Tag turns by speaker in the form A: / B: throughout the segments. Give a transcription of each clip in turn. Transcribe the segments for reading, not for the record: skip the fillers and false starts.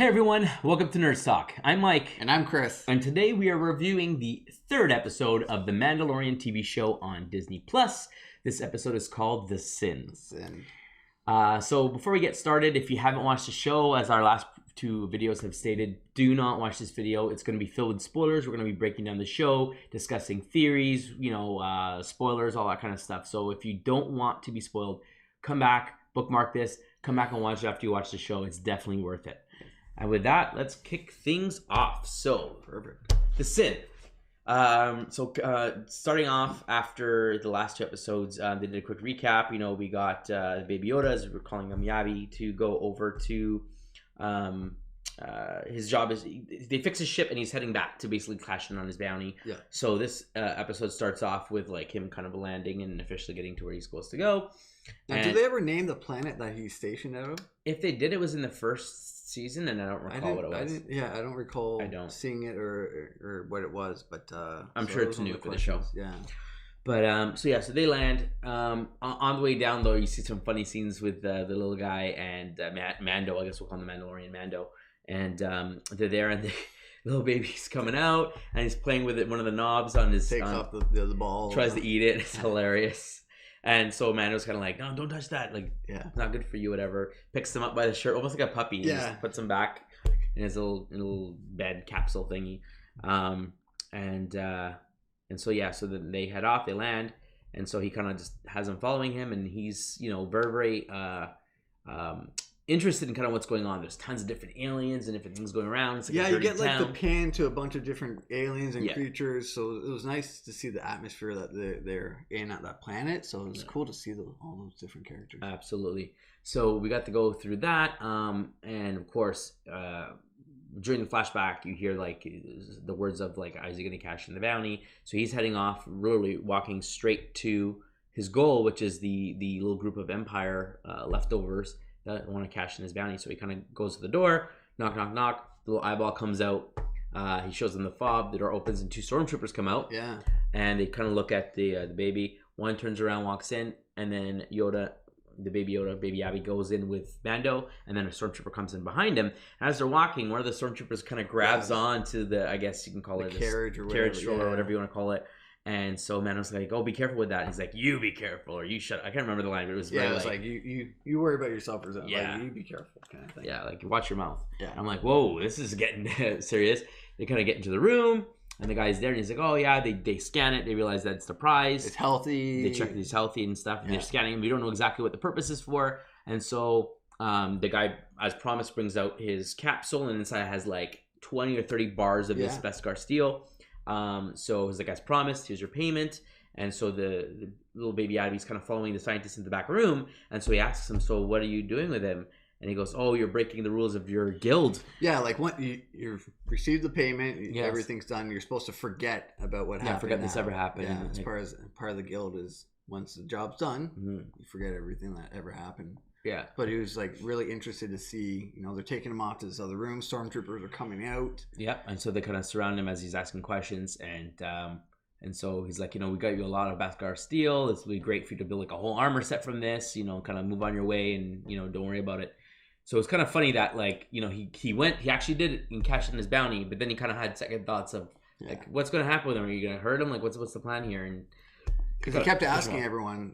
A: Hey everyone, welcome to Nerd Talk. I'm Mike.
B: And I'm Chris.
A: And today we are reviewing the third episode of the Mandalorian TV show on Disney+. This episode is called The Sin. So before we get started, if you haven't watched the show, as our last two videos have stated, do not watch this video. It's going to be filled with spoilers. We're going to be breaking down the show, discussing theories, spoilers, all that kind of stuff. So if you don't want to be spoiled, come back, bookmark this, come back and watch it after you watch the show. It's definitely worth it. And with that, let's kick things off. So,
B: Perfect.
A: The Sin. Starting off after the last two episodes, they did a quick recap. We got Baby Yoda, as we're calling him Yabi, to go over to his job is they fix his ship and he's heading back to basically cash in on his bounty.
B: Yeah.
A: So this episode starts off with like him kind of landing and officially getting to where he's supposed to go.
B: Now, did they ever name the planet that he's stationed out of?
A: If they did, it was in the first season, and I don't recall what it was.
B: I don't recall seeing it or what it was, but
A: I'm sure it's new for the show.
B: Yeah.
A: But so they land. On the way down, though, you see some funny scenes with the little guy and Mando. I guess we'll call him the Mandalorian Mando. And they're there, and the little baby's coming out, and he's playing with it. One of the knobs on his
B: takes off the ball.
A: Tries to eat it. It's hilarious. And so Mando's kind of like, no, don't touch that. Like, it's not good for you, whatever. Picks him up by the shirt, almost like a puppy. And just puts him back in his little bed capsule thingy. So then they head off, they land. And so he kind of just has them following him. And he's, very, interested in kind of what's going on. There's tons of different aliens and different things going around. It's like
B: you get like the pan to a bunch of different aliens and creatures. So it was nice to see the atmosphere that they're in at that planet. So it was cool to see all those different characters.
A: Absolutely. So we got to go through that. And of course, during the flashback, you hear like the words of like, is he going to cash in the bounty? So he's heading off, really walking straight to his goal, which is the little group of Empire leftovers that want to cash in his bounty. So he kind of goes to the door, knock, knock, knock. The little eyeball comes out. He shows them the fob. The door opens and two stormtroopers come out.
B: Yeah. And
A: they kind of look at the baby. One turns around, walks in, and then Baby Yabi goes in with Mando, and then a stormtrooper comes in behind him. As they're walking, one of the stormtroopers kind of grabs on to the, I guess you can call it
B: carriage or
A: whatever you want to call it. And so Mando's like, "Oh, be careful with that." And he's like, "You be careful," or "You shut." I can't remember the line, but it was
B: it was like you worry about yourself or something. Yeah, like, you be careful, kind of thing.
A: Yeah, like watch your mouth.
B: Yeah,
A: I'm like, whoa, this is getting serious. They kind of get into the room, and the guy's there, and he's like, "Oh yeah." They scan it. They realize that it's the prize.
B: It's healthy.
A: They check that he's healthy and stuff. And they're scanning him. We don't know exactly what the purpose is for. And so the guy, as promised, brings out his capsule, and inside has like 20 or 30 bars of this Beskar steel. So he's like, as promised, here's your payment. And so the little baby Yabi's kind of following the scientist in the back room. And so he asks him, "So what are you doing with him?" And he goes, "Oh, you're breaking the rules of your guild."
B: Yeah, like when you've received the payment, everything's done. You're supposed to forget about what happened.
A: Forget this ever happened.
B: Yeah, as part of the guild is once the job's done, you forget everything that ever happened.
A: Yeah.
B: But he was like really interested to see, they're taking him off to this other room. Stormtroopers are coming out.
A: Yep. And so they kind of surround him as he's asking questions. And so he's like, we got you a lot of Beskar steel. This would be great for you to build like a whole armor set from this, kind of move on your way and, don't worry about it. So it's kind of funny that like, he actually did it and cashed in his bounty, but then he kind of had second thoughts of like, what's going to happen with him? Are you going to hurt him? Like, what's the plan here? And
B: because he kept asking everyone,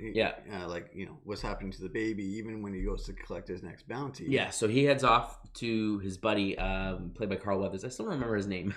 B: what's happening to the baby, even when he goes to collect his next bounty.
A: Yeah, so he heads off to his buddy, played by Carl Weathers. I still don't remember his name.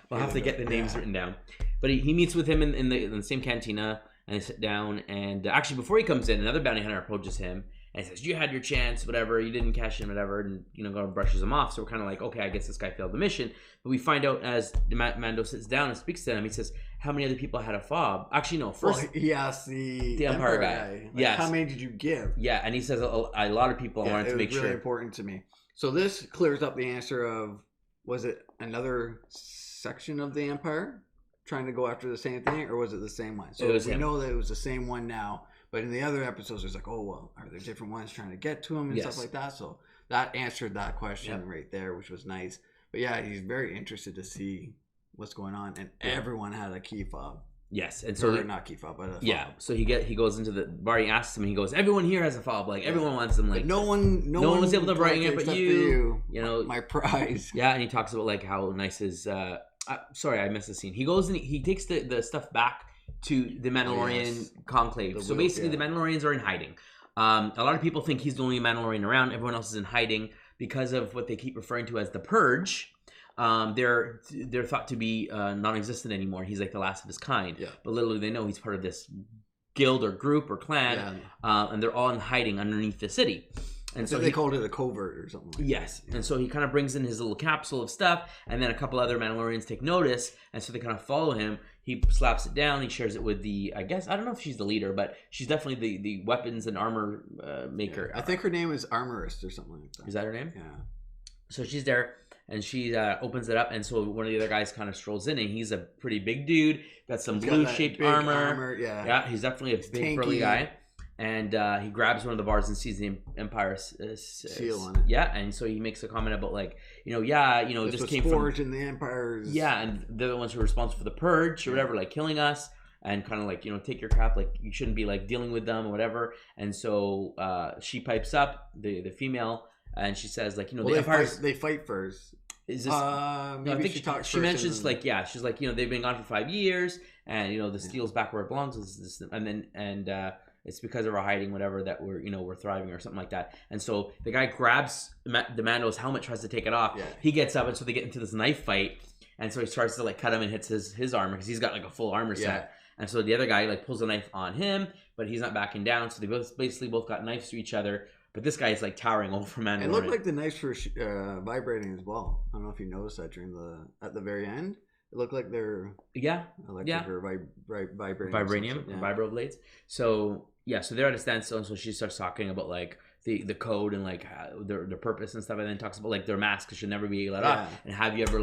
A: We'll have to get the names written down. But he meets with him in the same cantina, and they sit down. And actually, before he comes in, another bounty hunter approaches him and says, "You had your chance, whatever. You didn't cash in, whatever." And brushes him off. So we're kind of like, okay, I guess this guy failed the mission. But we find out as Mando sits down and speaks to him, he says, "How many other people had a fob?" Actually, no. First,
B: he asked the
A: Empire guy.
B: Like, yes. How many did you give?
A: Yeah, and he says a lot of people. I wanted to make sure.
B: It was really important to me. So this clears up the answer of, was it another section of the Empire trying to go after the same thing, or was it the same one? So we know that it was the same one now. But in the other episodes, it's like, oh, well, are there different ones trying to get to him and stuff like that? So that answered that question right there, which was nice. But yeah, he's very interested to see what's going on. And everyone had a key fob.
A: Yes, and so
B: not key fob, but a fob.
A: Yeah, so he goes into the bar. He asks him, and he goes, "Everyone here has a fob. Like everyone wants them. Like
B: no one
A: was able to bring it, but you. You know,
B: my prize."
A: Yeah, and he talks about like how nice his. Sorry, I missed the scene. He goes and he takes the stuff back to the Mandalorian conclave. So basically, the Mandalorians are in hiding. A lot of people think he's the only Mandalorian around. Everyone else is in hiding because of what they keep referring to as the Purge. They're thought to be non-existent anymore. He's like the last of his kind. Yeah. But little do they know he's part of this guild or group or clan, and they're all in hiding underneath the city. And so
B: they called it a covert or something like
A: yes. That. And so he kind of brings in his little capsule of stuff, and then a couple other Mandalorians take notice, and so they kind of follow him. He slaps it down. He shares it with the, I guess, I don't know if she's the leader, but she's definitely the weapons and armor maker.
B: Yeah. I think her name is Armorist or something like that.
A: Is that her name?
B: Yeah.
A: So she's there, and she opens it up, and so one of the other guys kind of strolls in, and he's a pretty big dude, got some blue-shaped armor. Yeah, he's definitely a big, burly guy. And he grabs one of the bars and sees the Empire
B: seal on it.
A: Yeah, and so he makes a comment about like, this came
B: forged in the Empire's.
A: Yeah, and they're the ones who are responsible for the Purge or whatever, like killing us, and kind of like, take your crap, like you shouldn't be like dealing with them or whatever. And so she pipes up the female, and she says like, the Empire's
B: they fight first.
A: Is this?
B: I think
A: she mentions like she's like they've been gone for 5 years, and the steel's back where it belongs, and it's because of our hiding, whatever, that we're thriving or something like that. And so the guy grabs the Mando's helmet, tries to take it off. Yeah. He gets up, and so they get into this knife fight. And so he starts to like cut him and hits his armor because he's got like a full armor set. And so the other guy like pulls a knife on him, but he's not backing down. So they both got knives to each other. But this guy is like towering over Mandalorian.
B: It looked like the knives were vibrating as well. I don't know if you noticed that at the very end. It looked like they're electric or vibrating.
A: Vibranium, vibro blades. So so they're at a standstill, and so she starts talking about like the code and like their purpose and stuff, and then talks about like their masks should never be let off. And have you ever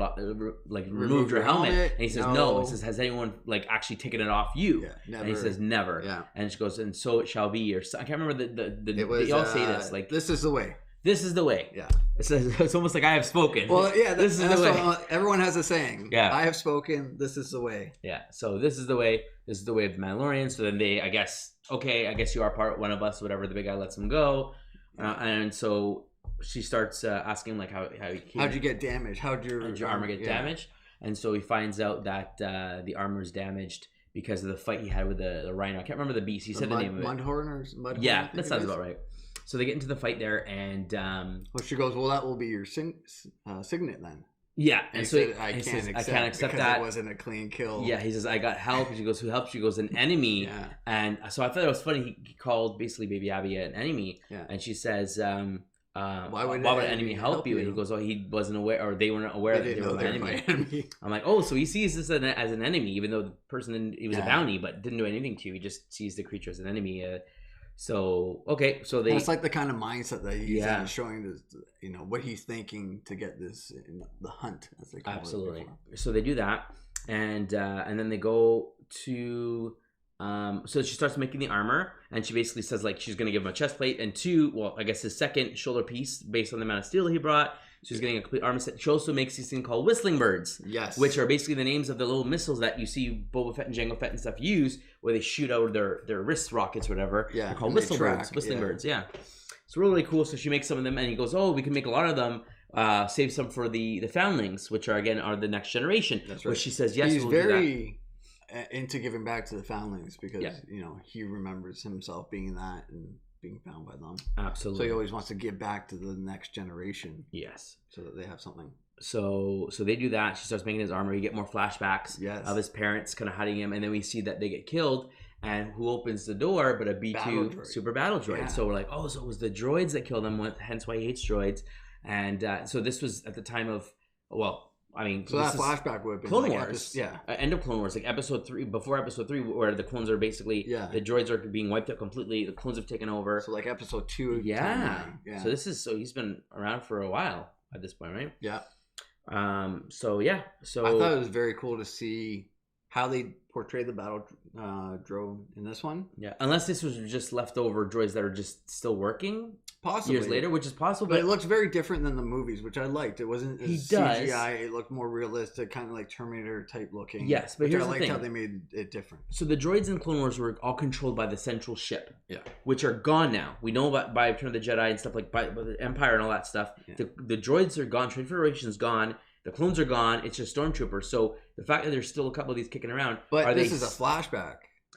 A: like removed your helmet? And he says no. He says, has anyone like actually taken it off you? Yeah, never. And he says never. Yeah. And she goes, and so it shall be. Or I can't remember they all say this like
B: this is the way.
A: This is the way. Yeah. It's almost like I have spoken.
B: Well, yeah,
A: this is the way.
B: Everyone has a saying. Yeah. I have spoken. This is the way.
A: Yeah. So this is the way. This is the way of the Mandalorian. So then they, I guess you are one of us, whatever. The big guy lets him go. And so she starts asking like how'd
B: you get damaged? How'd your
A: armor get damaged? And so he finds out that the armor is damaged because of the fight he had with the rhino. I can't remember the beast. He said the name of it.
B: Mudhorn.
A: Yeah, that sounds about right. So they get into the fight there, and
B: she goes, "Well, that will be your signet then."
A: Yeah,
B: and so I can't accept that. It wasn't a clean kill.
A: Yeah, he says, "I got help." And she goes, "Who helped?" She goes, "An enemy." Yeah. And so I thought it was funny. He called basically Baby Abby an enemy. Yeah. And she says, "Why would an enemy help you?" And he goes, "Oh, he wasn't aware, or they weren't aware that they were an enemy." I'm like, "Oh, so he sees this as an enemy, even though the person he was a bounty, but didn't do anything to you. He just sees the creature as an enemy." So okay, so they.
B: And it's like the kind of mindset that he's showing this, what he's thinking to get this in the hunt, as they call it.
A: Absolutely. So they do that, and then they go to. So she starts making the armor, and she basically says like she's gonna give him a chest plate and his second shoulder piece based on the amount of steel he brought. She's getting a complete armor set. She also makes these things called whistling birds. Yes. Which are basically the names of the little missiles that you see Boba Fett and Jango Fett and stuff use, where they shoot out their wrist rockets or whatever. Yeah. They're called whistling birds. Yeah. It's really cool. So she makes some of them, and he goes, "Oh, we can make a lot of them. Save some for the foundlings, which are the next generation." That's right. Which she says, "Yes,
B: he's very into giving back to the foundlings because he remembers himself being that and being found by them. Absolutely. So he always wants to give back to the next generation.
A: Yes.
B: So that they have something.
A: So they do that. She starts making his armor. You get more flashbacks of his parents kind of hiding him, and then we see that they get killed. And who opens the door but a B2 super battle droid? Yeah. So we're like, oh, so it was the droids that killed him. Hence why he hates droids. And so this was at the time of
B: so that flashback would have been
A: Clone Wars. End of Clone Wars, like episode 3, before episode 3, where the clones are basically the droids are being wiped out completely. The clones have taken over.
B: So like episode 2.
A: Yeah. So he's been around for a while at this point, right?
B: Yeah.
A: So I
B: thought it was very cool to see how they portray the battle drone in this one.
A: Yeah. Unless this was just leftover droids that are just still working.
B: Possibly.
A: years later, which is possible.
B: But it looks very different than the movies, which I liked. It wasn't as CGI. It looked more realistic, kind of like Terminator type looking.
A: Yes, but here's the thing.
B: I liked how they made it different.
A: So the droids in Clone Wars were all controlled by the central ship, which are gone now. We know about by Return of the Jedi and stuff like by the Empire and all that stuff. Yeah. The droids are gone. Trade Federation's gone. The clones are gone. It's just Stormtroopers. So the fact that there's still a couple of these kicking around,
B: but this is a flashback.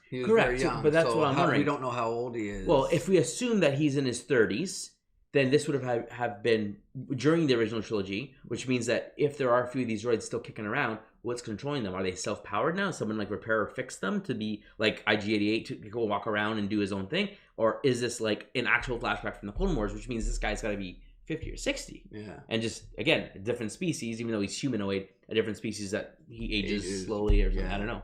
B: He was
A: correct,
B: very young,
A: but that's what I'm wondering.
B: We don't know how old he is.
A: Well, if we assume that he's in his 30s, then this would have been during the original trilogy, which means that if there are a few of these droids still kicking around, what's controlling them? Are they self-powered now? Someone like repair or fix them to be like IG-88 to go walk around and do his own thing? Or is this like an actual flashback from the Clone Wars, which means this guy's got to be 50 or 60?
B: Yeah.
A: And just, again, a different species, even though he's humanoid, a different species that he ages slowly or something. Yeah. I don't know.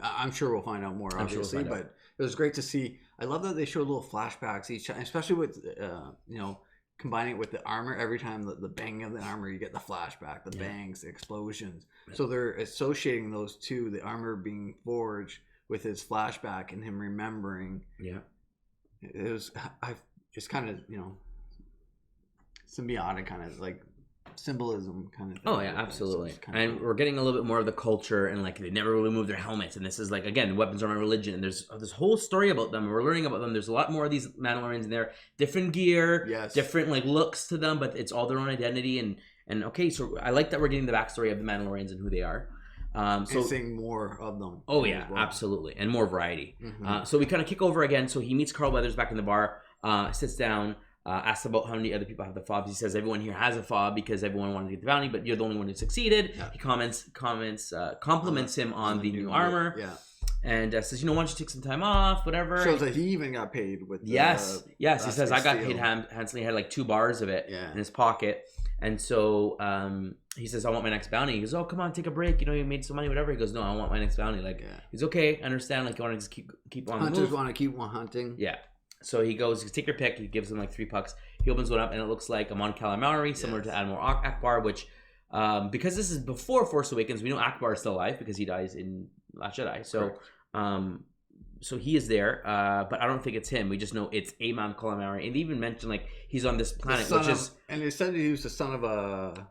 B: I'm sure we'll find out more, obviously, but it was great to see. I love that they showed little flashbacks each time, especially with, combining it with the armor. Every time the banging of the armor, you get the flashback, the bangs, the explosions. Yeah. So they're associating those two, the armor being forged with his flashback and him remembering.
A: Yeah.
B: It's kind of, symbiotic, kind of like symbolism kind of thing.
A: Oh yeah, absolutely. And we're getting a little bit more of the culture, and like they never really move their helmets, and this is like, again, weapons are my religion, and there's this whole story about them, and we're learning about them. There's a lot more of these Mandalorians in there, different gear, different like looks to them, but it's all their own identity. And okay, so I like that we're getting the backstory of the Mandalorians and who they are. So
B: seeing more of them.
A: Oh yeah, absolutely, and more variety. Mm-hmm. So we kind of kick over again. So he meets Carl Weathers back in the bar, sits down. Asks about how many other people have the fobs. He says everyone here has a fob because everyone wanted to get the bounty, but you're the only one who succeeded. Yeah. He compliments him on the new armor.
B: Yeah.
A: And says, why don't you take some time off, whatever.
B: Shows that he even got paid with the,
A: Yes. He says, I got paid handsomely. He had like 2 bars of it in his pocket. And so he says, I want my next bounty. He goes, oh, come on, take a break. You made some money, whatever. He goes, no, I want my next bounty. He's okay. I understand. Like, you want to just keep on the move.
B: Hunters want to keep on hunting.
A: Yeah. So he goes, take your pick. He gives him like $3. He opens one up, and it looks like a Mon Calamari, similar to Admiral Akbar, which, because this is before Force Awakens, we know Akbar is still alive because he dies in Last Jedi. So, so he is there, but I don't think it's him. We just know it's a Mon Calamari, and they even mentioned like he's on this planet,
B: and they said he was the son of a.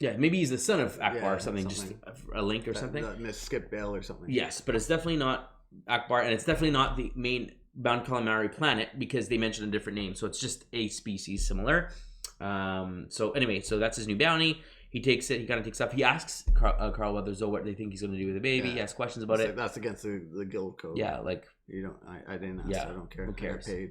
A: Yeah, maybe he's the son of Akbar or something, just a link or something.
B: Miss Skip Bail or something.
A: Yes, but it's definitely not Akbar, and it's definitely not the main Mount Calamari planet because they mentioned a different name, so it's just a species similar. So anyway, so that's his new bounty. He takes it. He kind of takes off. He asks Carl Weathers what they think he's going to do with the baby. He asks questions about it.
B: That's against the guild code.
A: Yeah, like
B: you don't. I didn't ask. I don't care.
A: Who cares?
B: I got paid.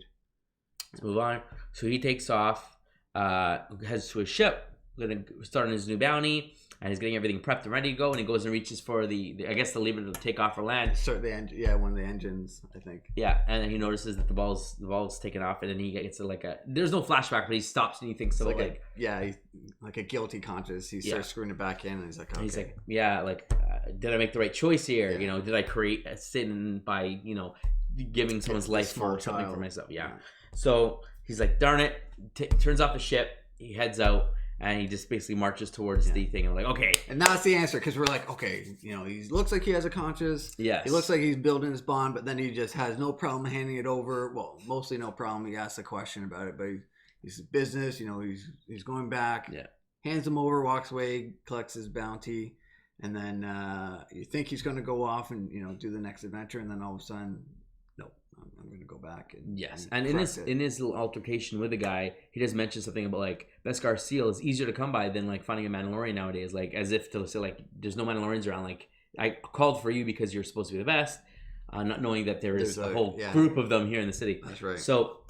A: Let's move on. So he takes off. Heads to his ship. Going to start on his new bounty. And he's getting everything prepped and ready to go, and he goes and reaches for the I guess the lever to take off for land.
B: Start the engine, one of the engines, I think.
A: Yeah, and then he notices that the ball's taken off, and then he gets to there's no flashback, but he stops and he thinks about
B: he's like a guilty conscience. He starts screwing it back in, and he's like, okay.
A: He's like, did I make the right choice here? Yeah. Did I create a sin by giving someone's life for something for myself? Yeah. So he's like, darn it, turns off the ship. He heads out. And he just basically marches towards the thing. And we're like, okay.
B: And that's the answer, because we're like, okay, he looks like he has a conscience.
A: Yes.
B: He looks like he's building his bond, but then he just has no problem handing it over. Well, mostly no problem. He asks a question about it, but he's business. He's going back. Yeah. Hands him over, walks away, collects his bounty, and then you think he's going to go off and do the next adventure, and then all of a sudden, no, I'm going to go back.
A: And in his little altercation with the guy, he does mention something about Beskar seal is easier to come by than finding a Mandalorian nowadays, as if to say there's no Mandalorians around. I called for you because you're supposed to be the best, not knowing that there's a whole group of them here in the city.
B: That's right.
A: So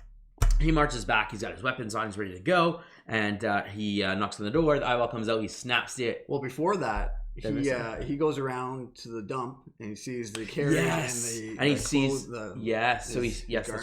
A: he marches back. He's got his weapons on. He's ready to go, and he knocks on the door. The eyeball comes out. He snaps it.
B: Well, before that, he goes around to the dump and he sees the carriage
A: and he sees that's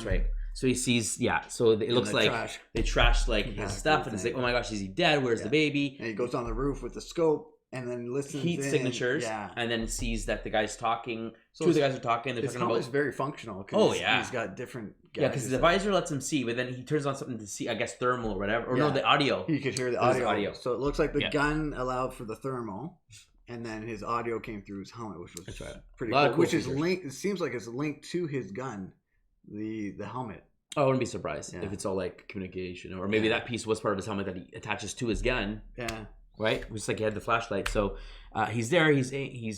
A: right. So he sees so it looks like they trashed his stuff, and it's like, oh my gosh, is he dead? Where's the baby?
B: And he goes on the roof with the scope and then listens
A: heat signatures, and then sees that the guy's talking. Two of the guys are talking. They're talking about.
B: It's very functional. He's got different.
A: Yeah, because the visor lets him see, but then he turns on something to see, I guess, thermal or whatever, or no, the audio.
B: You could hear the audio. So it looks like the gun allowed for the thermal. And then his audio came through his helmet, which was pretty cool. Which is linked. It seems like it's linked to his gun, the helmet.
A: I wouldn't be surprised if it's all like communication, or maybe that piece was part of his helmet that he attaches to his gun.
B: Yeah.
A: Right? Just like he had the flashlight. So he's there, he's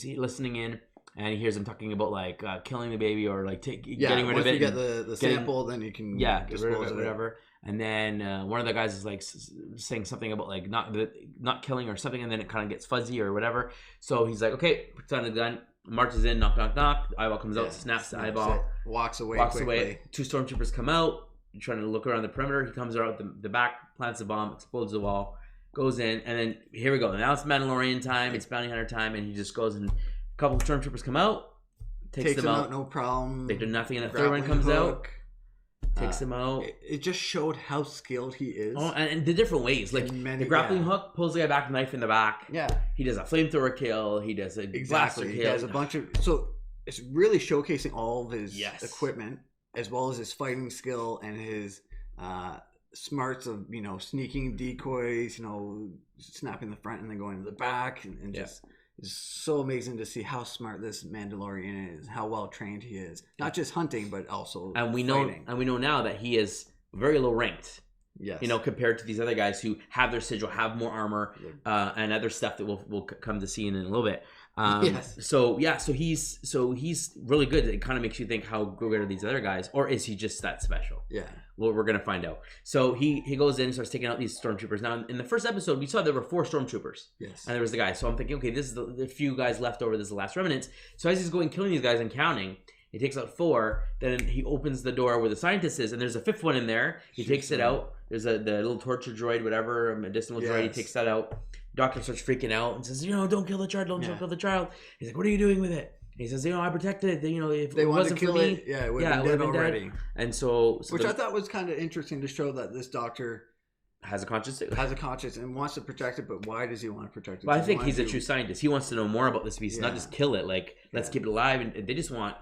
A: listening in, and he hears him talking about like killing the baby or like getting rid of it.
B: Once you get the sample, then you can
A: dispose of it, whatever. And then one of the guys is like saying something about like not killing or something, and then it kind of gets fuzzy or whatever. So he's like, okay, puts on the gun, marches in, knock, knock, knock. The eyeball comes out, snaps the eyeball,
B: walks away.
A: 2 stormtroopers come out, trying to look around the perimeter. He comes out the back, plants a bomb, explodes the wall, goes in, and then here we go. Now it's Mandalorian time, it's bounty hunter time, and he just goes and a couple of stormtroopers come out, takes them out,
B: no problem.
A: They do nothing, and the third one comes out. Takes him out.
B: It just showed how skilled he is.
A: Oh, and the different ways. Like the grappling hook pulls the guy back, knife in the back.
B: Yeah.
A: He does a flamethrower kill. He does a blaster kill.
B: He does a bunch of... So it's really showcasing all of his equipment, as well as his fighting skill and his smarts of, sneaking decoys, snapping the front and then going to the back. And just... It's so amazing to see how smart this Mandalorian is, how well trained he is. Not just hunting, but also fighting.
A: And we know now that he is very low ranked.
B: Yes.
A: Compared to these other guys who have their sigil, have more armor, and other stuff that we'll come to see in a little bit. So he's really good. It kind of makes you think, how good are these other guys, or is he just that special?
B: Yeah.
A: Well, we're gonna find out. So he goes in and starts taking out these stormtroopers. Now, in the first episode, we saw there were 4 stormtroopers.
B: Yes. And
A: there was the guy. So I'm thinking, okay, this is the few guys left over. This is the last remnants. So as he's going killing these guys and counting, he takes out 4. Then he opens the door where the scientist is, and there's a 5th one in there. He takes it out. There's the little torture droid, whatever, a medicinal droid. He takes that out. Doctor starts freaking out and says, don't kill the child. Don't kill the child. He's like, what are you doing with it? And he says, I protected it. If
B: they
A: it wasn't
B: to kill
A: for me,
B: it, it would have been dead already.
A: And so
B: which I thought was kind of interesting to show that this doctor
A: has a conscience
B: and wants to protect it. But why does he want to protect it?
A: But I think he's a true scientist. He wants to know more about this beast, not just kill it. Like, let's keep it alive. And they just want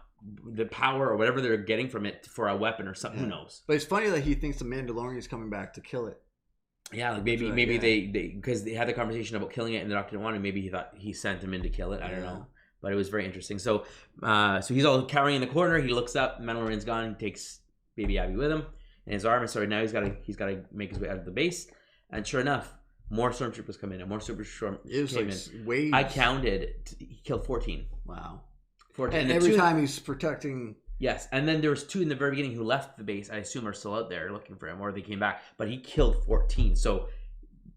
A: the power or whatever they're getting from it for a weapon or something. Who knows?
B: But it's funny that he thinks the Mandalorian is coming back to kill it.
A: Yeah, like maybe they because they had the conversation about killing it and the doctor didn't want to. Maybe he thought he sent him in to kill it. I don't know, but it was very interesting. So, so he's all cowering in the corner. He looks up. Mandalorian's gone. He takes baby Abby with him in his arm. And so now he's got to make his way out of the base. And sure enough, more stormtroopers come in, and more stormtroopers came in. Waves. I counted. He killed 14.
B: Wow.
A: 14.
B: And every time he's protecting.
A: Yes, and then there was 2 in the very beginning who left the base. I assume are still out there looking for him, or they came back. But he killed 14. So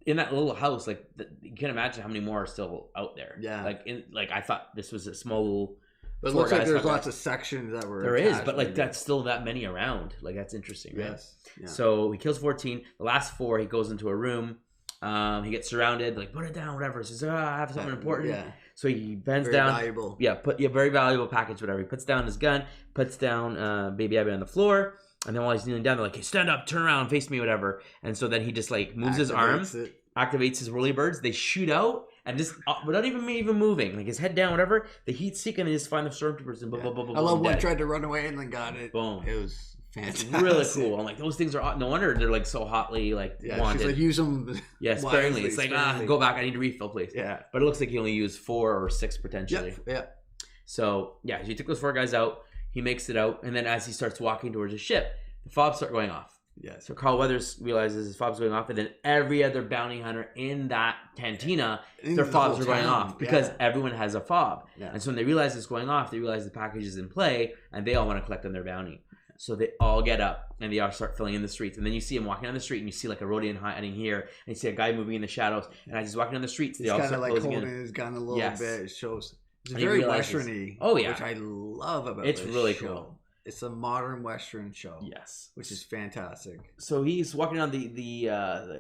A: in that little house, like you can imagine how many more are still out there.
B: Yeah.
A: Like I thought this was a small little.
B: But it looks like there's lots of sections that were.
A: There is, but like that's still that many around. Like that's interesting, right? Yes. Yeah. So he kills 14. The last 4, he goes into a room. He gets surrounded. Like put it down, whatever. He says, I have something important. Yeah. So he bends down.
B: Valuable.
A: Yeah, very valuable package, whatever. He puts down his gun, puts down baby Abby on the floor, and then while he's kneeling down, they're like, hey, stand up, turn around, face me, whatever. And so then he just like moves his arms, activates his whirly birds, they shoot out, and just without even moving, like his head down, whatever, the heat seek, and they just find the stormtroopers and
B: I love one tried to run away and then got it.
A: Boom.
B: It was fantastic.
A: It's really cool. I'm like, those things are no wonder they're like so hotly wanted.
B: She's like, use them.
A: Yeah, sparingly. It's like go back. I need to refill, please.
B: Yeah,
A: but it looks like he only used 4 or 6 potentially.
B: Yeah.
A: So yeah, he took those 4 guys out. He makes it out, and then as he starts walking towards his ship, the fobs start going off.
B: Yeah.
A: So Carl Weathers realizes his fob's going off, and then every other bounty hunter in that cantina, their fobs are going off because everyone has a fob. Yeah. And so when they realize it's going off, they realize the package is in play, and they all want to collect on their bounty. So they all get up and they all start filling in the streets. And then you see him walking on the street, and you see like a Rodian hiding here, and you see a guy moving in the shadows. And as he's walking on the streets, they all start
B: like
A: closing
B: holding
A: in.
B: His gun a little bit. It shows it's
A: and
B: very Western-y.
A: Oh yeah,
B: which I love about
A: it's
B: this
A: really
B: show.
A: Cool.
B: It's a modern Western show.
A: Yes,
B: which is fantastic.
A: So he's walking down the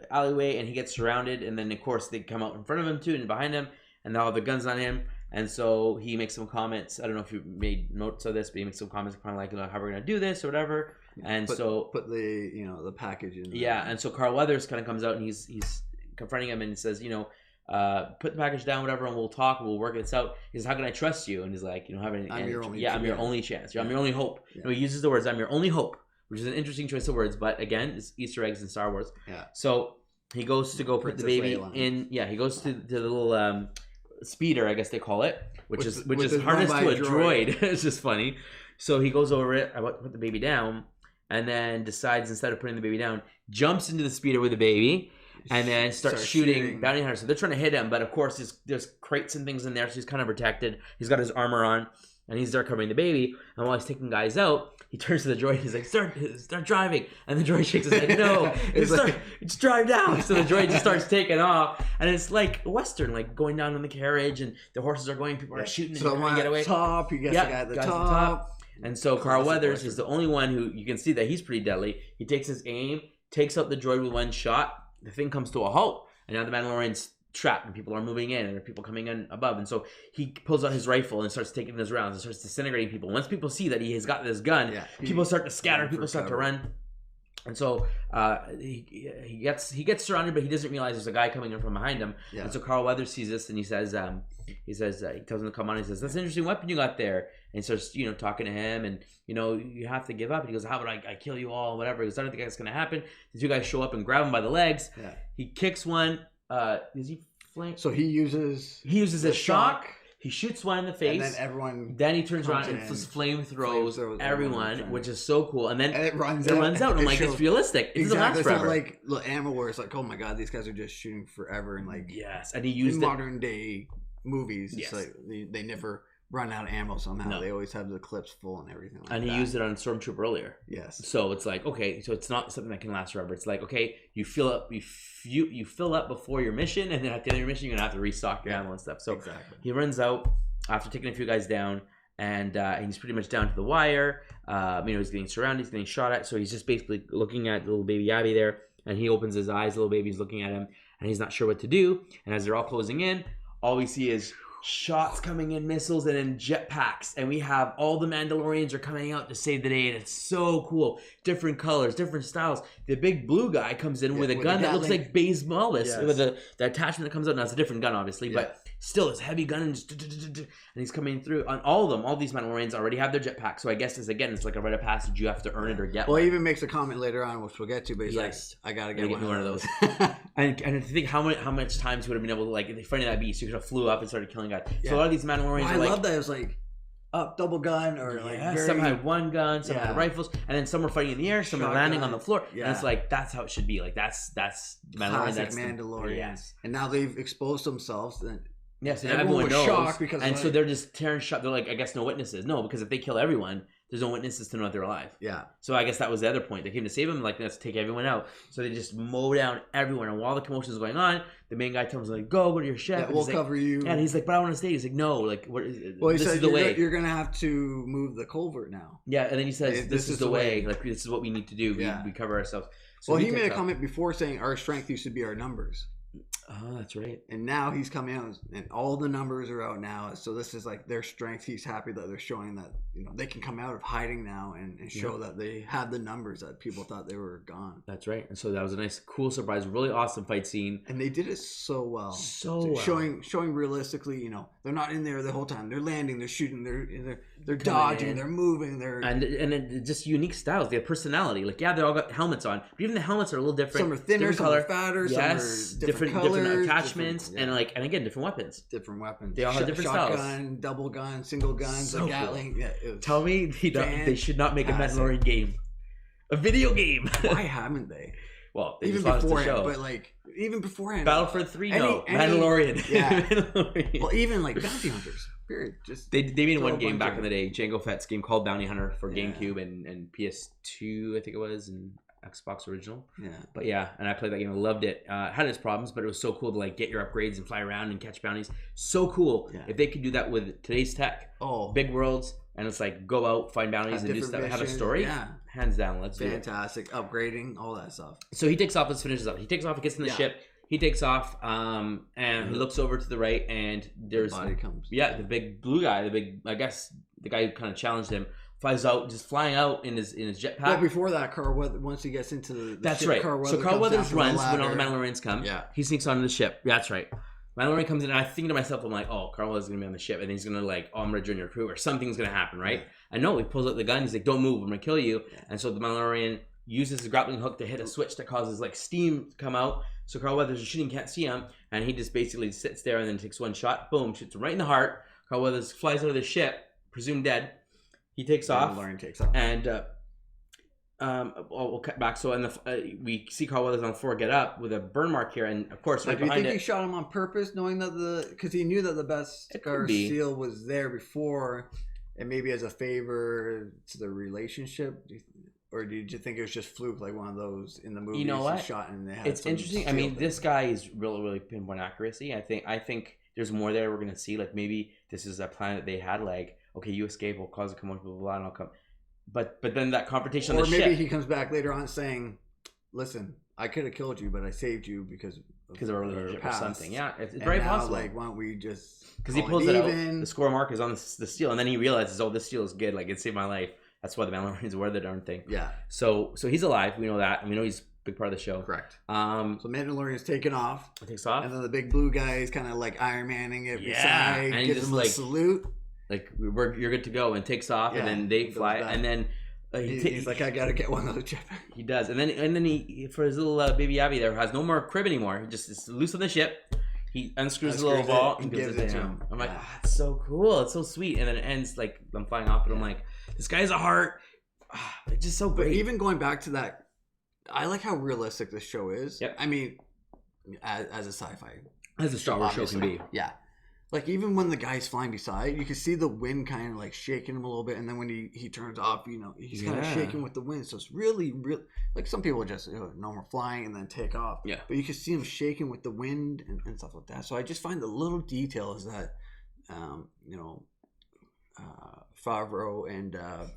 A: alleyway, and he gets surrounded, and then of course they come out in front of him too and behind him, and all the guns on him. And so he makes some comments. I don't know if you made notes of this, but he makes some comments kind of like, how we're gonna do this or whatever. And
B: put the the package in.
A: Yeah, and so Carl Weathers kind of comes out, and he's confronting him, and he says, put the package down, whatever, and we'll talk, we'll work this out. He says, how can I trust you? And he's like, you don't have any.
B: I'm your only.
A: I'm your only chance. I'm your only hope. Yeah. He uses the words, "I'm your only hope," which is an interesting choice of words, but again, it's Easter eggs in Star Wars.
B: Yeah.
A: So he goes to go put the baby in. Yeah, he goes to the little speeder, I guess they call it, which is harnessed to a droid. It's just funny. So he goes over it. I put the baby down, and then decides instead of putting the baby down, jumps into the speeder with the baby, and then starts shooting bounty hunters. So they're trying to hit him, but of course there's crates and things in there, so he's kind of protected. He's got his armor on, and he's there covering the baby. And while he's taking guys out, he turns to the droid. He's like, "Start driving!" And the droid shakes his head, "No, it's drive down." So the droid just starts taking off, and it's like Western, like going down in the carriage, and the horses are going, people are shooting, and
B: so
A: trying to get away.
B: Top, you got the guy at the top.
A: And so Carl Weathers is the only one who you can see that he's pretty deadly. He takes his aim, takes out the droid with one shot. The thing comes to a halt, and now the Mandalorian's trapped, and people are moving in, and there are people coming in above. And so he pulls out his rifle and starts taking his rounds and starts disintegrating people. Once people see that he has got this gun, people start to scatter, people start to run. And so he gets surrounded, but he doesn't realize there's a guy coming in from behind him. Yeah. And so Carl Weathers sees this, and he says he tells him to come on. He says, "That's an interesting weapon you got there." And he starts talking to him, and you have to give up. And he goes, "How would I kill you all?" Whatever. He goes, "I don't think that's gonna happen." The two guys show up and grab him by the legs. Yeah. He kicks one. Does he flank?
B: So he uses
A: a shock. He shoots one in the face,
B: and
A: then he turns around and flamethrows everyone, which is so cool. And then it runs out. And I'm like, it's realistic. It doesn't last forever.
B: It's not like ammo where it's like, oh my god, these guys are just shooting forever. And like,
A: yes, and he used
B: in modern day movies. It's like they never run out of ammo somehow. No. They always have the clips full and everything like
A: and
B: that.
A: He used it on Stormtrooper earlier.
B: Yes.
A: So it's like, okay, so it's not something that can last forever. It's like, okay, you fill up before your mission, and then at the end of your mission, you're gonna have to restock your ammo and stuff. So he runs out after taking a few guys down, and he's pretty much down to the wire. He's getting surrounded, he's getting shot at, so he's just basically looking at little baby Abby there, and he opens his eyes, little baby's looking at him, and he's not sure what to do. And as they're all closing in, all we see is shots coming in, missiles, and in jetpacks, and we have all the Mandalorians are coming out to save the day, and it's so cool. Different colors, different styles. The big blue guy comes in with a gun that looks like Baze Mallis, with the attachment that comes out. Now it's a different gun, obviously, but still it's heavy gun, and he's coming through. On all of them, all these Mandalorians already have their jetpacks, so I guess it's like a rite of passage. You have to earn it or get one.
B: Well, he even makes a comment later on, which we'll get to, but he's like, I gotta get one of those.
A: and to think how much times he would have been able to, like, if they fighting that beast, he could have flew up and started killing guys. So a lot of these Mandalorians
B: I love that it was like up double gun, or
A: some had one gun, some had rifles, and then some were fighting in the air, some were landing on the floor. And it's like, that's how it should be. Like that's Mandalorian.
B: That's Mandalorian. And now they've exposed themselves.
A: Yes, and everyone knows. And so they're just tearing shot. They're like, I guess no witnesses. No, because if they kill everyone, there's no witnesses to know that they're alive.
B: Yeah.
A: So I guess that was the other point. They came to save him, like, let's take everyone out. So they just mow down everyone. And while the commotion is going on, the main guy tells him, like, go to your ship.
B: Yeah, we'll cover you.
A: And he's like, but I want to stay. He's like, no, like, what is
B: well, he said, you're going to have to move the culvert now.
A: Yeah, and then he says, this is the way. Like, this is what we need to do. We cover ourselves.
B: So well, he made a comment before saying our strength used to be our numbers.
A: Oh, that's right.
B: And now he's coming out, and all the numbers are out now. So this is like their strength. He's happy that they're showing that they can come out of hiding now and show that they have the numbers that people thought they were gone.
A: That's right. And so that was a nice, cool surprise, really awesome fight scene.
B: And they did it so well. Showing realistically, they're not in there the whole time. They're landing, they're shooting, they're dodging, they're moving,
A: and just unique styles. They have personality. Like, they all got helmets on, but even the helmets are a little different.
B: Some are thinner, some are fatter, some are different colors.
A: Different attachments, and again, different weapons.
B: They
A: all have different styles.
B: Shotgun, double gun, single guns, so Gatling.
A: Cool. Tell me they should not make a Mandalorian game, a video game.
B: Why haven't they?
A: Well, they
B: even beforehand, but even beforehand,
A: Battlefront 3, Mandalorian.
B: Yeah. Mandalorian. Well, even like Bounty Hunters. Period. Just
A: they made one game back in the day, Jango Fett's game called Bounty Hunter for GameCube and PS2, I think it was, and Xbox original.
B: Yeah.
A: But and I played that game. I loved it. Had its problems, but it was so cool to like get your upgrades and fly around and catch bounties. So cool. Yeah. If they could do that with today's tech, big worlds, and it's like go out, find bounties, and do stuff. Have a story. Yeah. Hands down. Let's do it.
B: Fantastic. Upgrading, all that stuff.
A: So he takes off. Let's finish this up. He takes off. He gets in the ship. He takes off, and he looks over to the right, and there's
B: the body comes.
A: Yeah, the big blue guy, I guess the guy who kind of challenged him, flies out, just flying out in his jetpack.
B: But before that, Carl Weathers, once he gets into the
A: that's
B: ship,
A: right.
B: Carl
A: Weathers runs when all the Mandalorians come.
B: Yeah,
A: he sneaks onto the ship. Yeah, that's right. Mandalorian comes in, and I think to myself, I'm like, oh, Carl Weathers is gonna be on the ship, and he's gonna I'm gonna join your crew, or something's gonna happen, right? Yeah. I know. He pulls out the gun. He's like, don't move, I'm gonna kill you. Yeah. And so the Mandalorian uses his grappling hook to hit a switch that causes like steam to come out. So Carl Weathers is shooting, can't see him, and he just basically sits there and then takes one shot, boom, shoots him right in the heart. Carl Weathers flies out of the ship, presumed dead. He takes off.
B: Mandalorian takes off.
A: And we'll cut back. So we see Carl Weathers on the floor get up with a burn mark here, and of course, right
B: do you
A: behind
B: think
A: it,
B: he shot him on purpose, knowing that because he knew that the Beskar seal was there before, and maybe as a favor to the relationship? Or did you think it was just fluke, like one of those in the movies?
A: You know what?
B: Shot and they had
A: it's interesting. I mean, this guy is really pinpoint accuracy. I think there's more there we're gonna see. Like maybe this is a plan that they had. Like, okay, you escape, we'll cause a commotion, blah blah blah, and I'll come. But then that confrontation on the ship. Or maybe
B: he comes back later on saying, "Listen, I could have killed you, but I saved you because of
A: our relationship or something." Yeah, it's
B: and
A: very
B: now,
A: possible.
B: Like, why don't we just?
A: Because he pulls it out. The score mark is on the steel, and then he realizes, "Oh, this steel is good. Like, it saved my life." That's why the Mandalorians wear the darn thing.
B: Yeah.
A: So he's alive. We know that, and we know he's a big part of the show.
B: Correct. So Mandalorian's taken off.
A: It takes off,
B: and then the big blue guy is kind of like Iron Manning it beside,
A: and
B: gives him a salute.
A: Like, you're good to go, and takes off, and then they fly, and then
B: he's like, I gotta get one of those jetpacks.
A: He does, and then he for his little baby Abby there has no more crib anymore. He just is loose on the ship. He unscrews the little ball and gives it to him. I'm like, that's so cool. It's so sweet, and then it ends like I'm flying off, and I'm like, this guy has a heart. It's just so great.
B: But even going back to that, I like how realistic this show is.
A: Yep.
B: I mean, as a sci-fi,
A: as a Star Wars show can be.
B: Yeah. Like, even when the guy's flying beside, you can see the wind kind of like shaking him a little bit, and then when he turns off, he's kind of shaking with the wind. So it's really like some people just normal flying and then take off.
A: Yeah.
B: But you can see him shaking with the wind and stuff like that. So I just find the little details that Favreau and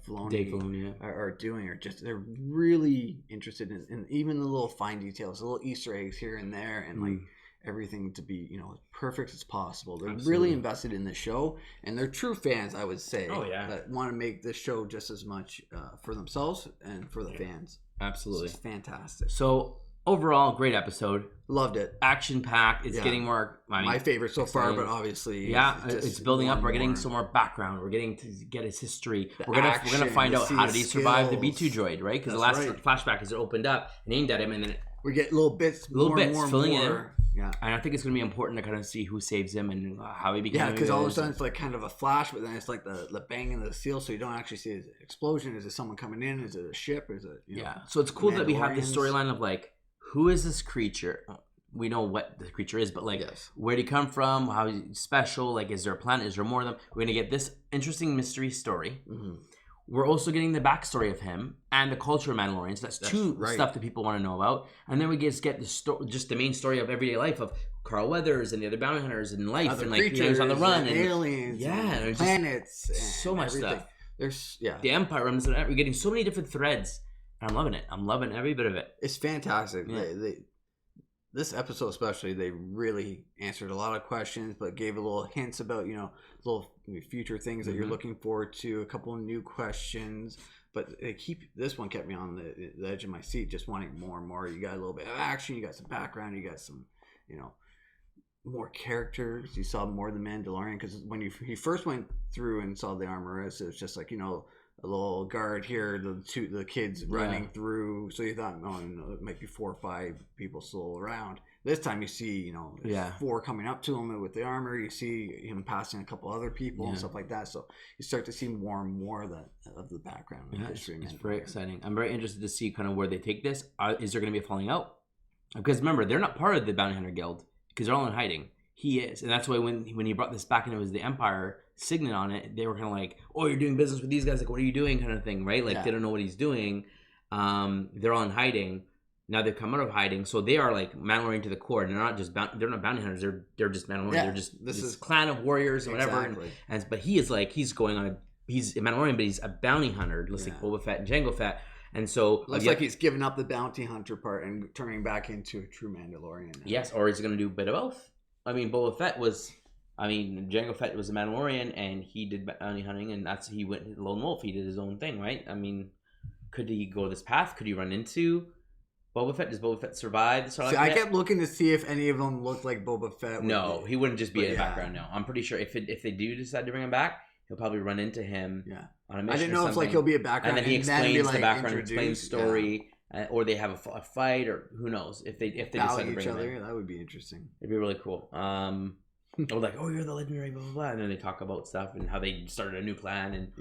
B: Filoni are doing they're really interested in even the little fine details, the little Easter eggs here and there, and like everything to be as perfect as possible. They're really invested in the show, and they're true fans, I would say.
A: Oh yeah,
B: that want to make this show just as much for themselves and for the fans.
A: Absolutely,
B: it's fantastic.
A: So overall, great episode.
B: Loved it.
A: Action packed. It's getting more.
B: My favorite so far, but obviously,
A: it's building up. We're getting some more background. We're getting to get his history. We're gonna find out how did he survive the B2 droid, right? Because the last flashback is it opened up and aimed at him, and then
B: we get little bits filling in. Yeah,
A: and I think it's gonna be important to kind of see who saves him and how he became.
B: Yeah, because all of a sudden it's like kind of a flash, but then it's like the bang of the seal, so you don't actually see the explosion. Is it someone coming in? Is it a ship? Is it
A: So it's cool that we have this storyline of like, who is this creature? We know what the creature is, but like, where did he come from? How is he special? Like, is there a planet? Is there more of them? We're gonna get this interesting mystery story. Mm-hmm. We're also getting the backstory of him and the culture of Mandalorians. That's two stuff that people want to know about. And then we just get just the main story of everyday life of Carl Weathers and the other bounty hunters and life, other and like he's on the run and
B: aliens, and planets,
A: and so much
B: everything.
A: Stuff.
B: There's
A: the Empire. We're getting so many different threads. And I'm loving it. I'm loving every bit of it.
B: It's fantastic. Yeah. This episode especially, they really answered a lot of questions, but gave a little hints about, little future things that you're looking forward to, a couple of new questions. But this one kept me on the edge of my seat, just wanting more and more. You got a little bit of action, you got some background, you got some, more characters. You saw more of the Mandalorian, because when he first went through and saw the armorist, it was just like, a little guard here, the kids running through. So you thought, it might be 4 or 5 people still around. This time you see, 4 coming up to him with the armor. You see him passing a couple other people and stuff like that. So you start to see more and more of the background and history.
A: It's very exciting. I'm very interested to see kind of where they take this. Is there going to be a falling out? Because remember, they're not part of the Bounty Hunter Guild because they're all in hiding. He is, and that's why when he brought this back and it was the Empire signet on it, they were kind of like, "Oh, you're doing business with these guys? Like, what are you doing?" kind of thing, right? Like they don't know what he's doing. They're all in hiding. Now they've come out of hiding, so they are like Mandalorian to the core. And they're not just they're not bounty hunters. They're just Mandalorian. They're just this clan of warriors or whatever. But he is like he's going on. He's a Mandalorian, but he's a bounty hunter, just like Boba Fett and Jango Fett. And so
B: looks like he's giving up the bounty hunter part and turning back into a true Mandalorian now.
A: Yes, or he's going to do a bit of both. I mean, Jango Fett was a Mandalorian, and he did bounty hunting, and he went lone wolf. He did his own thing, right? I mean, could he go this path? Could he run into Boba Fett? Does Boba Fett survive?
B: I kept looking to see if any of them looked like Boba Fett.
A: No, he wouldn't just be in the background. No, I'm pretty sure if they do decide to bring him back, he'll probably run into him. Yeah, on a mission.
B: I didn't know if he'll be a background,
A: and then he explains the background, explains story. Or they have a fight, or who knows if they decide to bring each other.
B: That would be interesting.
A: It'd be really cool. Or like, oh, you're the legendary blah blah blah, and then they talk about stuff and how they started a new plan and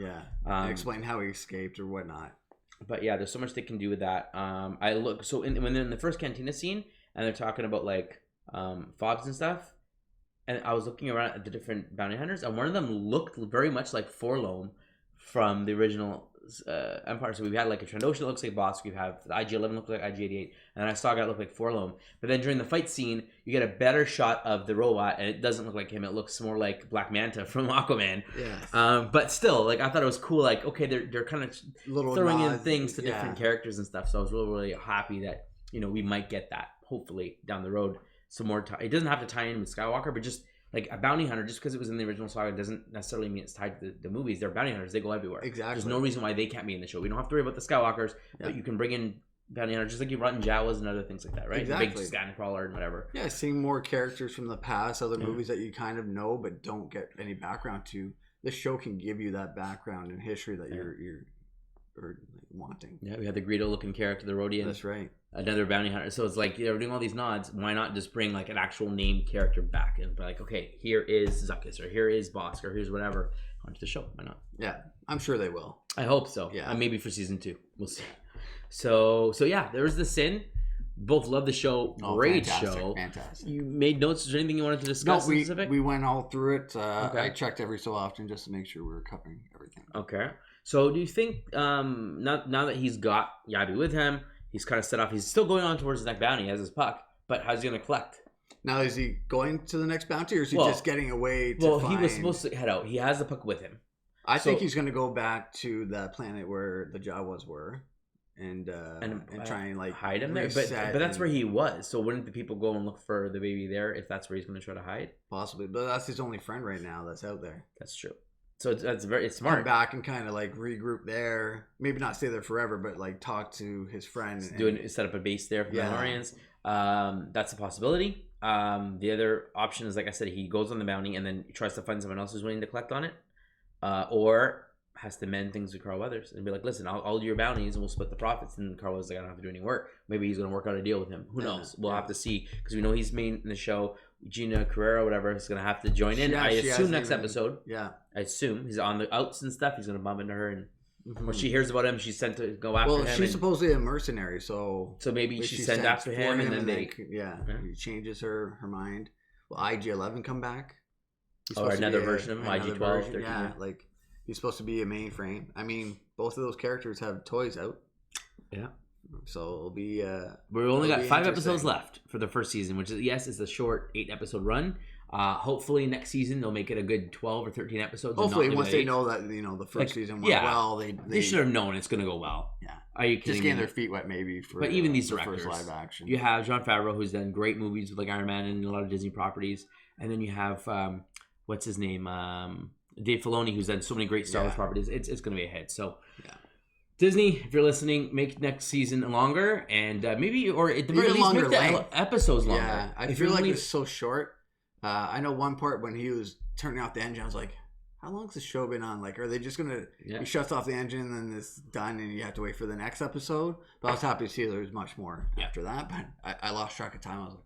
B: and explain how he escaped or whatnot.
A: But yeah, there's so much they can do with that. I look so when they're in the first cantina scene and they're talking about like fobs and stuff, and I was looking around at the different bounty hunters, and one of them looked very much like Forlome from the original Empire. So we've had like a Trandoshan that looks like Bosk, we have the IG-11 look like IG-88, and then I saw a guy look like Forlome. But then during the fight scene, you get a better shot of the robot, and it doesn't look like him. It looks more like Black Manta from Aquaman.
B: Yeah.
A: But still, like I thought it was cool. Like okay, they're kind of throwing in things to
B: yeah.
A: different characters and stuff. So I was really happy that we might get that hopefully down the road. Some more time. It doesn't have to tie in with Skywalker, but just like a bounty hunter, just because it was in the original saga doesn't necessarily mean it's tied to the movies. They're bounty hunters. They go everywhere.
B: Exactly.
A: There's no reason why they can't be in the show. We don't have to worry about the Skywalkers, but you can bring in bounty hunters just like you run in Jawas and other things like that, right?
B: Exactly.
A: The big scan crawler and whatever.
B: Yeah, seeing more characters from the past, other movies that you kind of know but don't get any background to. This show can give you that background and history that you're wanting.
A: Yeah, we had the Greedo looking character, the Rhodian.
B: That's right.
A: Another bounty hunter. So it's like, we're doing all these nods. Why not just bring like an actual named character back and be like, okay, here is Zuckuss, or here is Bosk, or here's whatever onto the show. Why not?
B: Yeah, I'm sure they will.
A: I hope so.
B: Yeah,
A: maybe for season 2, we'll see. So yeah, there was the Sin. Both love the show. Great show.
B: Fantastic.
A: You made notes. Is there anything you wanted to discuss?
B: No,
A: specific?
B: we went all through it.
A: Okay.
B: I checked every so often just to make sure we were covering everything.
A: Okay. So do you think now that he's got Yabi with him, he's kind of set off. He's still going on towards his next bounty. He has his puck, but how's he going to collect?
B: Now, is he going to the next bounty, or is he just getting away to
A: he was supposed to head out. He has the puck with him.
B: I think he's going to go back to the planet where the Jawas were and try and like
A: hide him there. But that's where he was. So wouldn't the people go and look for the baby there if that's where he's going to try to hide?
B: Possibly, but that's his only friend right now that's out there.
A: That's true. So it's very smart.
B: Come back and kind of like regroup there. Maybe not stay there forever, but like talk to his friend.
A: Set up a base there for the Mandalorians. That's a possibility. The other option is, like I said, he goes on the bounty and then tries to find someone else who's willing to collect on it, or has to mend things with Carl Weathers and be like, listen, I'll do your bounties and we'll split the profits. And Carl Weathers like, I don't have to do any work. Maybe he's going to work out a deal with him. Who knows? We'll have to see, because we know he's main in the show. Gina Carrera, whatever, is going to have to join in. I assume next episode.
B: Yeah.
A: I assume he's on the outs and stuff. He's going to bump into her, and when she hears about him, she's sent to go after him.
B: Well, she's supposedly a mercenary, so
A: maybe she's sent after him, and then
B: he changes her mind. Will IG-11 come back?
A: Or another version of him, IG-12, 13.
B: Yeah, like he's supposed to be a mainframe. I mean, both of those characters have toys out.
A: Yeah.
B: So it'll be.
A: We've only got 5 episodes left for the first season, which is a short 8-episode run. Hopefully next season they'll make it a good 12 or 13 episodes.
B: Hopefully, once they know that the first season went well,
A: they should have known it's going to go well.
B: Yeah.
A: Are you kidding?
B: Just getting their feet wet, maybe.
A: But even these directors,
B: first live action.
A: You have Jon Favreau, who's done great movies with like Iron Man and a lot of Disney properties, and then you have what's his name, Dave Filoni, who's done so many great Star Wars properties. It's going to be a hit. So. Yeah. Disney, if you're listening, make next season longer, and maybe, or at the very least, make the episodes longer.
B: Yeah, I feel like it's so short. I know one part when he was turning off the engine, I was like, how long has the show been on? Like, are they just going to, he shuts off the engine and then it's done and you have to wait for the next episode? But I was happy to see there was much more after that, but I lost track of time. I was like,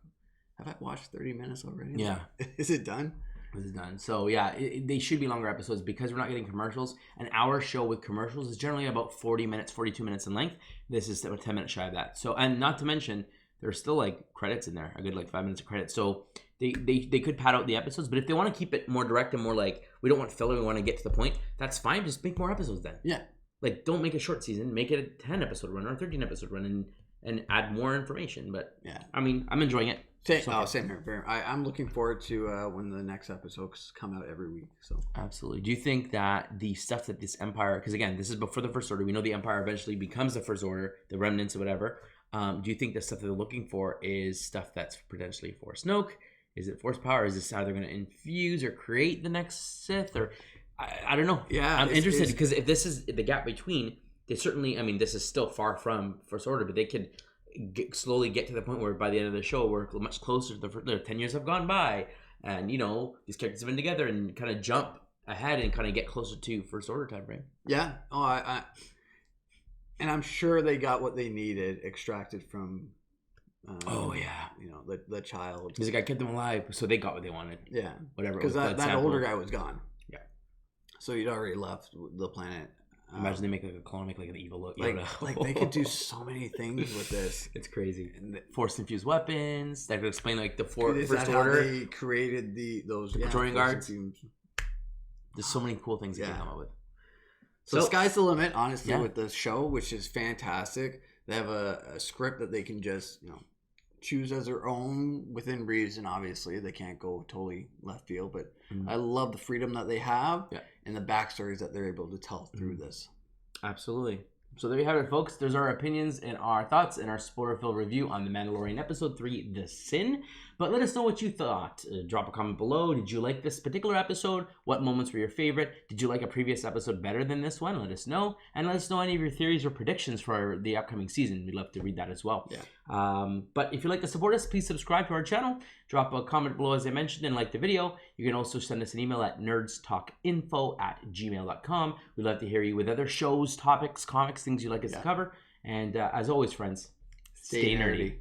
B: have I watched 30 minutes already?
A: Yeah.
B: Like, is it done?
A: Is done. So yeah, they should be longer episodes because we're not getting commercials. An hour show with commercials is generally about 40 minutes, 42 minutes in length. This is about 10 minutes shy of that. So, and not to mention, there's still like credits in there, a good like 5 minutes of credits. So they could pad out the episodes, but if they want to keep it more direct and more like, we don't want filler, we want to get to the point, that's fine. Just make more episodes then.
B: Yeah.
A: Like, don't make a short season, make it a 10 episode run or a 13 episode run and add more information. But yeah, I mean, I'm enjoying it.
B: Same here. I'm looking forward to when the next episodes come out every week. So
A: absolutely. Do you think that the stuff that this Empire, because again, this is before the First Order, we know the Empire eventually becomes the First Order, the remnants or whatever. Do you think the stuff that they're looking for is stuff that's potentially for Snoke? Is it Force power? Is this how they're going to infuse or create the next Sith? Or I don't know.
B: Yeah,
A: I'm interested because if this is the gap between, they certainly. I mean, this is still far from First Order, but they could. Slowly get to the point where by the end of the show we're much closer to the 10 years have gone by and these characters have been together and kind of jump ahead and kind of get closer to First Order time frame.
B: Yeah. And I'm sure they got what they needed extracted from the child,
A: because the guy kept them alive, so they got what they wanted.
B: Whatever, because that older guy was gone.
A: Yeah,
B: so he'd already left the planet.
A: Imagine they make like a clone, make like an evil look.
B: Like they could do so many things with this.
A: It's crazy. Force infused weapons. That could explain like the first
B: how
A: order.
B: they created those
A: Praetorian guards. There's so many cool things they can come up with.
B: So the sky's the limit, honestly, with the show, which is fantastic. They have a script that they can just choose as their own within reason. Obviously, they can't go totally left field, but I love the freedom that they have and the backstories that they're able to tell through this.
A: Absolutely. So there you have it, folks. There's our opinions and our thoughts and our spoiler-filled review on The Mandalorian Episode 3, The Sin. But let us know what you thought. Drop a comment below. Did you like this particular episode? What moments were your favorite? Did you like a previous episode better than this one? Let us know. And let us know any of your theories or predictions for the upcoming season. We'd love to read that as well.
B: Yeah.
A: But if you'd like to support us, please subscribe to our channel. Drop a comment below as I mentioned and like the video. You can also send us an email at nerdstalkinfo@gmail.com. We'd love to hear you with other shows, topics, comics, things you'd like us to cover. And as always, friends, stay nerdy.